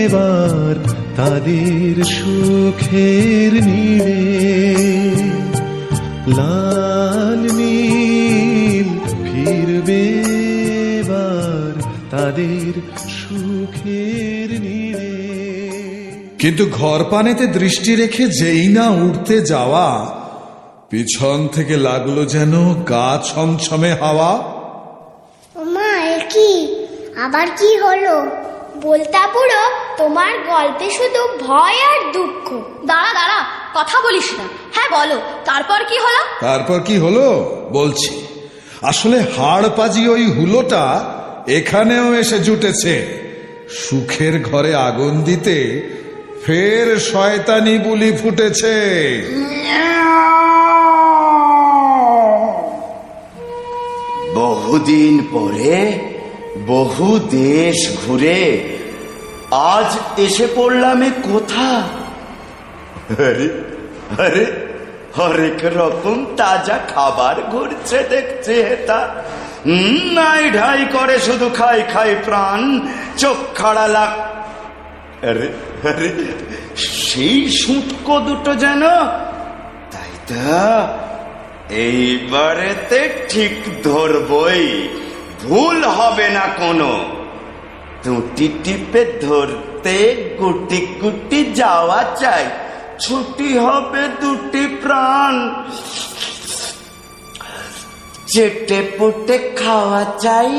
এবার তাদের সুখের নীড়ে। লাল নীল ফিরবে এবার তাদের সুখের নীড়ে। কিন্তু ঘর পানেতে দৃষ্টি রেখে যেই না উঠতে যাওয়া, পিছন থেকে লাগলো যেন গা ছমছমে হাওয়া। ওমা, কি আবার কি হলো? বলতা বুড়ো, তোমার গল্পে শুধু ভয় আর দুঃখ। দাঁড়া দাঁড়া, কথা বলিস না। হ্যাঁ বলো, তারপর কি হলো? তারপর কি হলো বলছি। আসলে হাড় পাজি ওই হুলোটা এখানেও এসে জুটেছে। সুখের ঘরে আগুন দিতে ফের শয়তানি বুলি ফুটেছে। বহুদিন পরে বহু দেশ ঘুরে আজ এসে পড়লাম এ কোথা। আরে আরে হরেক রকম তাজা খাবার ঘুরছে দেখছে এটা। নাই ঢাই করে শুধু খাই খাই প্রাণ, চোখ খাড়া লাগ। আরে আরে সেই সুটকো দুটো যেন, তাই তা এইবারেতে ঠিক ধরবই, ভুল হবে না কোনো। দুটি টিপে ধরতে গুটি গুটি যাওয়া চাই, ছুটি হবে দুটি প্রাণ, চেটে পুটে খাওয়া চাই।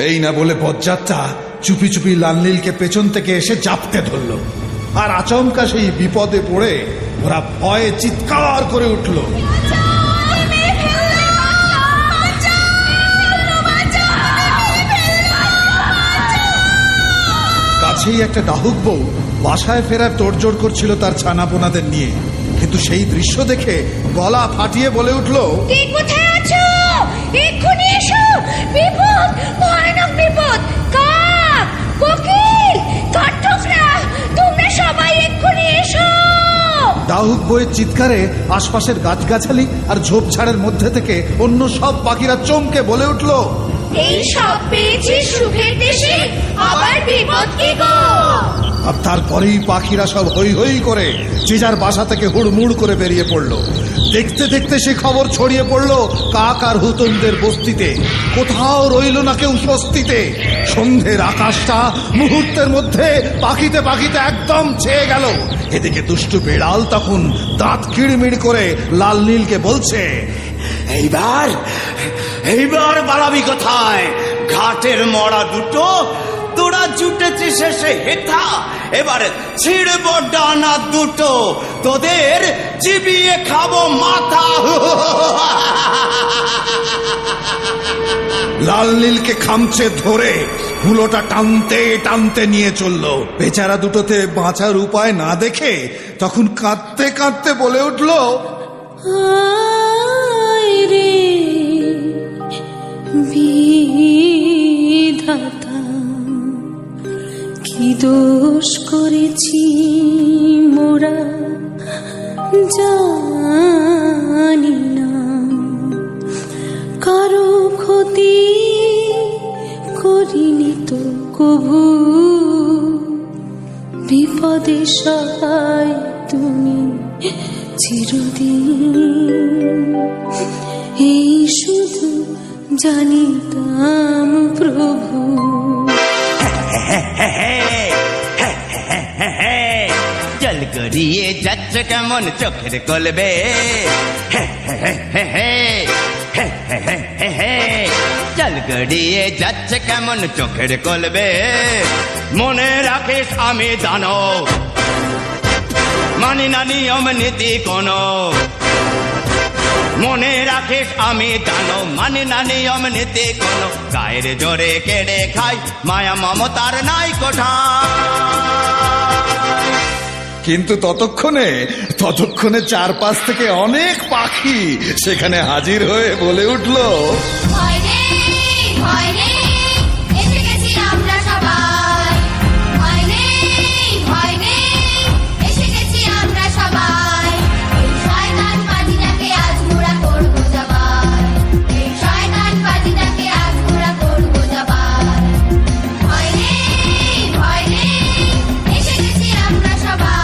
এই না বলে বজ্জাতটা চুপি চুপি লালনীলকে পেছন থেকে এসে জাপতে ধরল। আর আচমকা সেই বিপদে পড়ে ওরা ভয়ে চিৎকার করে উঠল। কাছেই একটা ডাহুক বউ বাসায় ফেরার তোড়জোড় করছিল তার ছানাপোনাদের নিয়ে। কিন্তু সেই দৃশ্য দেখে গলা ফাটিয়ে বলে উঠল, কে কোথায় আছো? এক্ষুনি এসো, বিপদ, ভয়ানক বিপদ। কাক, কোকিল, কাঠঠোকরা, তোমরা সবাই এক্ষুনি এসো। ডাহুক বউয়ের চিৎকারে আশপাশের গাছগাছালি আর ঝোপঝাড়ের মধ্যে থেকে অন্য সব পাখিরা চমকে বলে উঠল, এই সব পেয়েছি সুখের দেশে, আবার বিপদ কি গো? আর তারপরেই পাখিরা সব হই হই করে যে যার বাসা থেকে হুড়মুড় করে বেরিয়ে পড়লো। দেখতে দেখতে সে খবর ছড়িয়ে পড়লো কাক আর হুতনদের বস্তিতে। কোথাও রইল না কেউ স্বস্তিতে। সন্ধ্যের আকাশটা মুহূর্তের মধ্যে পাখিতে পাখিতে একদম ছেয়ে গেল। এদিকে দুষ্টু বেড়াল তখন দাঁত কিড়মিড় করে লাল নীলকে বলছে, এইবার এইবার পালাবি কোথায়? ঘাটের মরা দুটো তোরা জুটেছি শেষে হেথা, এবারে ছিড়ব ডানা দুটো, তোদের চিবিয়ে খাবো মাথা। লাল নীলকে খামচে ধরে হুলোটা টানতে টানতে নিয়ে চলল। বেচারা দুটোতে বাঁচার উপায় না দেখে তখন কাঁদতে কাঁদতে বলে উঠল, রে বিধাতা, কি দোষ করেছি মোরা জানি না, কারো ক্ষতি করিনি তো কভু, বিপদে সহায় তুমি চিরদিন, এই শুধু জানিতাম প্রভু। জল গড়িয়ে যাচ্ছে কেমন চোখের কলবে, জল গড়িয়ে যাচ্ছে কেমন চোখের কলবে, মনে রাখিস আমি দানব, মানি না নিয়ম নীতি কোনো, মনে রাখিস আমি দানব, মানি না নিয়ম নীতি কোনো, গায়ের জোরে কেড়ে খাই, মায়া মমতার নাই কোঠায়। কিন্তু ততক্ষণে চারপাশ থেকে অনেক পাখি সেখানে হাজির হয়ে বলে উঠল, ভয় নেই, ভয় নেই, এসে গেছি আমরা সবাই। ভয় নেই, ভয় নেই, এসে গেছি আমরা সবাই। এই শয়তান পাজিটাকে আজ মোরা করবো জবাই, এই শয়তান পাজিটাকে আজ মোরা করবো জবাই। ভয় নেই, ভয় নেই, এসে গেছি আমরা সবাই।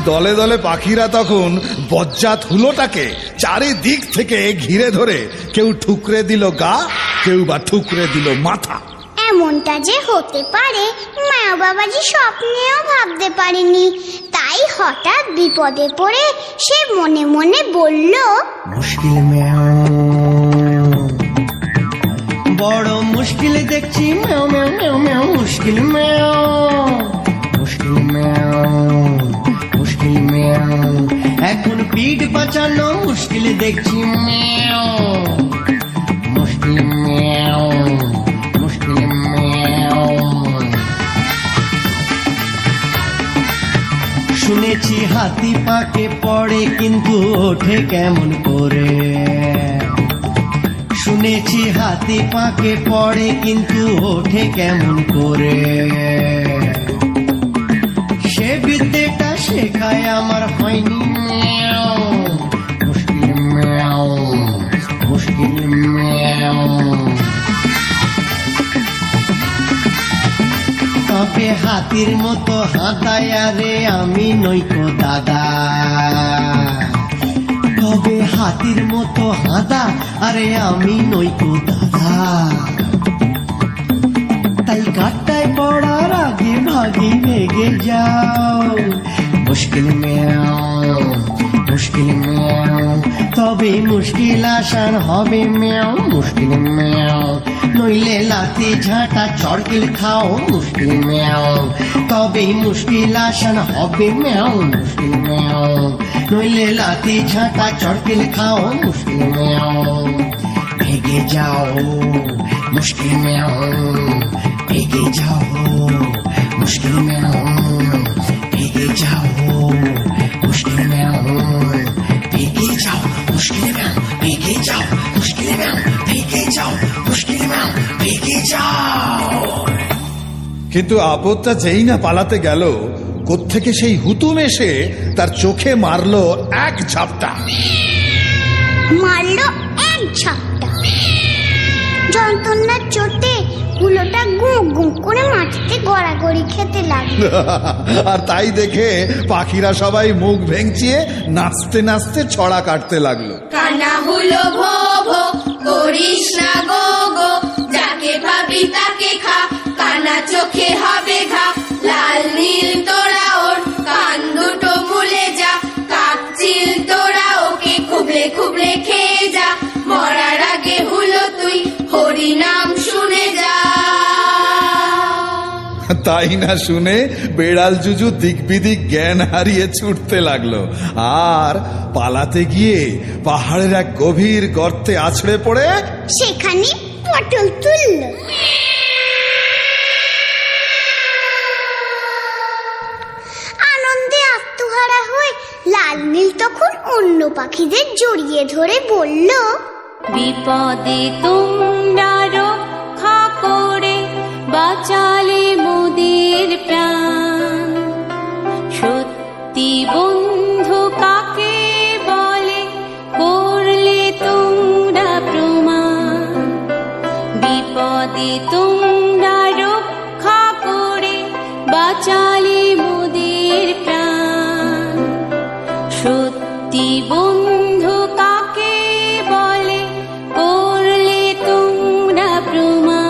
দলে দলে পাখিরা তখন বজ্জাত হুলোটাকে চারিদিক থেকে ঘিরে ধরে কেউ ঠুকরে দিল গা, কেউ বা ঠুকরে দিল মাথা। এমনটা যে হতে পারে মা বাবাজি স্বপ্নেও ভাবতে পারেনি। তাই হঠাৎ বিপদে পড়ে সে মনে মনে বলল, মুশকিল ম্যাও, বড় মুশকিল দেখছি ম্যাও ম্যাও ম্যাও ম্যাও, মুশকিল ম্যাও, মুশকিল ম্যাও, মুশকিল ম্যাও, এখন পিঠ বাঁচানো মুশকিল দেখছি ম্যাও, মুশকিল ম্যাও, মুশকিল ম্যাও। শুনেছি হাতি পাকে পড়ে কিন্তু ওঠে কেমন করে, শুনেছি হাতি পাকে পড়ে কিন্তু ওঠে কেমন করে, সে বিদ্যেটা শেখায় আমার হয়নি ম্যাও, মুশকিল ম্যাও, মুশকিল ম্যাও। তবে হাতির মতো হাতায় আরে আমি নইকো দাদা, তবে হাতির মতো হাঁদা আরে আমি নইকো দাদা। তাই কাটায় পড়ার আগে ভাগে ভেগে যাও, মুশকিল ম্যাও, মুশকিল ম্যাও, তবে মুশকিল আসান হবে ম্যাও, মুশকিল ম্যাও, নইলে লাথি ঝাঁটা চড়কিল খাও, মুশকিল ম্যাও, তবে মুশকিল আসান হবে ম্যাও, মুশকিল ম্যাও, নইলে লাথি ঝাঁটা চড়কিল খাও, মুশকিল ম্যাও, ভেগে যাও, মুশকিল ম্যাও, ভেগে যাও, মুশকিল ম্যাও, ভেগে যাও, মুশকিল ম্যাও, ভেগে যাও, মুশকিল ম্যাও, ভেগে যাও, মুশকিল ম্যাও, ভেগে যাও, মুশকিল ম্যাও, ভেগে যাও। কিন্তু আপদটা যেই না পালাতে গেল, কোত্থেকে সেই হুতুম এসে তার চোখে মারলো এক ঝাপটা, মারলো এক ঝাপটা। যন্ত্রণার চোটে হুলোটা গু গু করে মাটিতে গড়াগড়ি খেতে লাগলো। আর তাই দেখে পাখিরা সবাই মুখ ভেঙচিয়ে নাচতে নাচতে ছড়া কাটতে লাগলো। কানা হুলো ভো ভো, করিস না গো গো, যাকে পাবি তাকে খা, কানা চোখে হবে ঘা, লাল নীল তোরা ওর কান দুটো মুলে যা, কাকচিল তোরা ওকে খুবলে খুবলে খেয়ে যা, মরার আগে হুলো তুই হরি নাম শুনে যা। তাই না শুনে বেড়াল জুজু দিক বিদিক জ্ঞান হারিয়ে ছুটতে লাগলো, আর পালাতে গিয়ে পাহাড়ের এক গভীর গর্তে আছড়ে পড়ে সেখানে পটল তুলল। আনন্দে আত্মহারা হয়ে লাল নীল তখন অন্য পাখিদের জড়িয়ে ধরে বলল, বিপদে তোমরা রক্ষা করে বাঁচালে মোদের প্রাণ, সত্যি বন্ধু কাকে বলে করলে তোমরা প্রমাণ, বিপদে তোমরা রক্ষা করে বাঁচালে মোদের প্রাণ, সত্যি বন্ধু কাকে বলে করলে তোমরা প্রমাণ।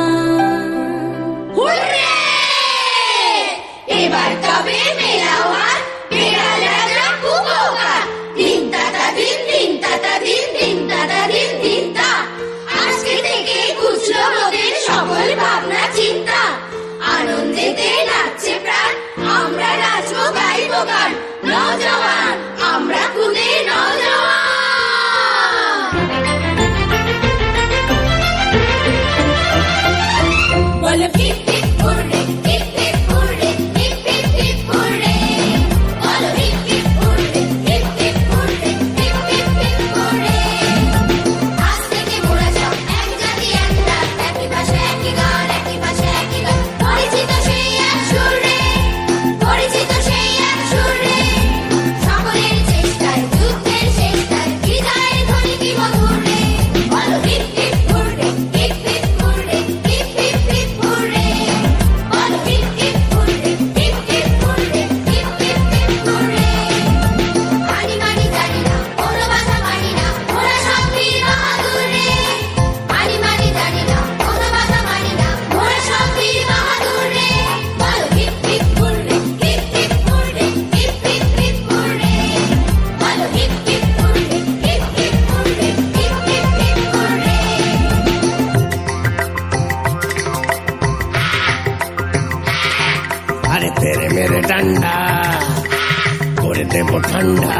ঠান্ডা,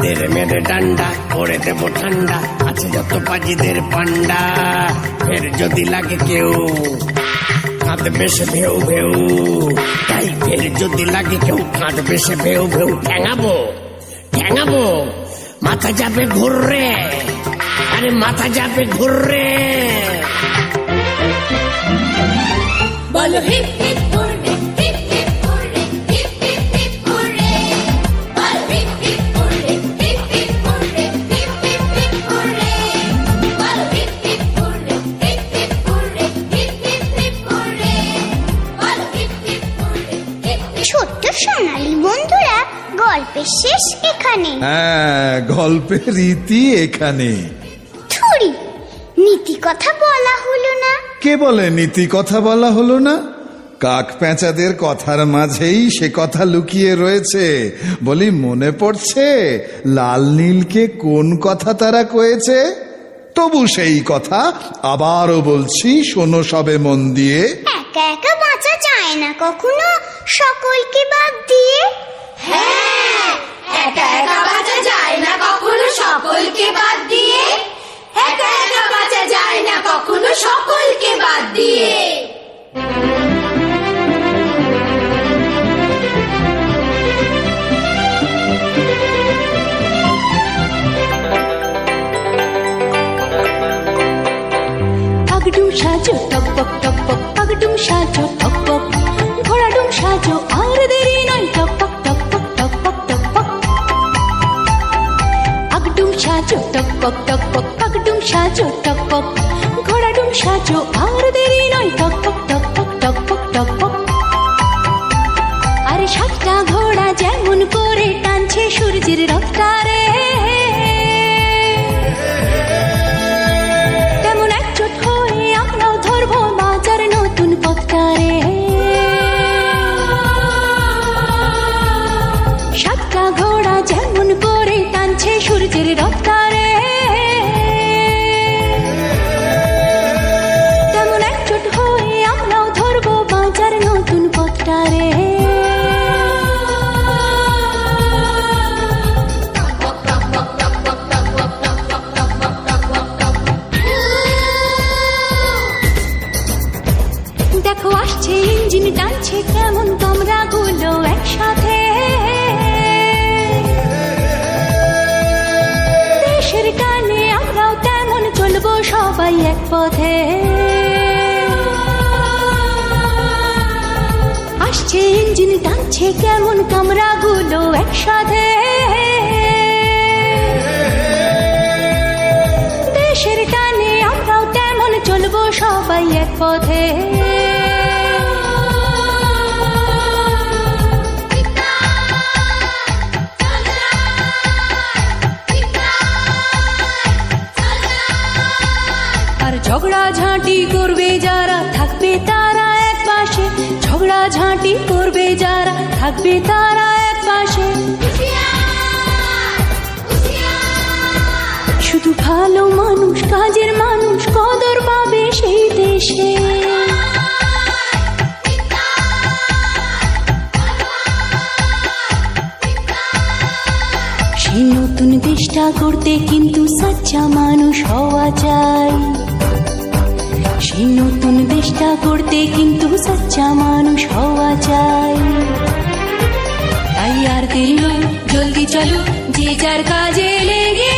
তেরে মেরে ডান্ডা করে দেব ঠান্ডা, আছে যত পাজিদের পান্ডা। ফের যদি লাগে কেউ কাঁদবে সে ভেউ ভেউ, তাই ফের যদি লাগে কেউ কাঁদবে সে ভেউ ভেউ। ঠ্যাঙাবো ঠ্যাঙাবো, মাথা যাবে ঘুররে, আরে মাথা যাবে ঘুররে। বলো hip hip hurray, hip hip hurray, hip hip hip hurray. বলো hip hip hurray, hip hip hurray, hip hip hip hurray. বলো hip hip hurray, hip hip hurray, hip hip hip hurray. বলো hip hip hurray, hip hip. ছোট্ট সোনালী বন্ধুরা, গল্পের শেষ এখানে। হ্যাঁ, গল্পের রীতি এখানে। থুড়ি, নীতি কথা বলা হলো না। কে বলে নীতি কথা বলা হলো না? কাক পেঁচাদের কথার মাঝেই সে কথা লুকিয়ে রয়েছে। বলি, মনে পড়ছে লাল নীলকে কোন কথা তারা কয়েছে? তবু সেই কথা আবারও বলছি, শোনো সবে মন দিয়ে। একা একা বাঁচা যায় না কখনো সকলকে বাদ দিয়ে। হ্যাঁ, একা একা বাঁচা যায় না কখনো সকলকে বাদ দিয়ে। একা একা বাঁচা যায় না কখনো সকলকে বাদ দিয়ে। পাগডুম সাজো টক টক টক টক, পাগডুম সাজো টক টক, ঘোড়াডুম সাজো আর দেরি নয় টক টক টক টক টক টক টক টক। পাগডুম সাজো টক টক টক টক, পাগডুম সাজো টক টক, ঘোড়াডুম সাজো আর দেরি নয় টক টক টক টক টক টক টক টক। আরে সাতটা ঘোড়া যেমন করে টানছে সূর্যের রফতারে, তেমন একজোট হয়ে আমরাও ধরবো বাজার নতুন পথটারে। সাতটা ঘোড়া যেমন করে টানছে সূর্যের রফতারে, তেমন একজোট হয়ে আমরাও ধরবো বাজার নতুন পথটারে। দেখো আসছে ইঞ্জিন টানছে কেমন তোমরা গুলো একসাথে, দেশের টানে আমরাও তেমন চলবো সবাই এক পথে। আসছে ইঞ্জিন টানছে কেমন তোমরা গুলো একসাথে, দেশের টানে আমরাও তেমন চলবো সবাই এক পথে। আর ঝগড়া ঝাঁটি করবে যারা থাকবে তারা এক পাশে, ঝগড়া ঝাঁটি করবে যারা থাকবে তারা এক পাশে। শুধু ভালো মানুষ কাজের মানুষ কদর পাবে সেই দেশে। সেই নতুন দেশটা করতে কিন্তু সচ্চা মানুষ হওয়া চাই, সেই নতুন দেশটা করতে কিন্তু সচ্চা মানুষ হওয়া চাই। তাই আর দেরি নয়, জলদি চলো যে যার কাজে লেগে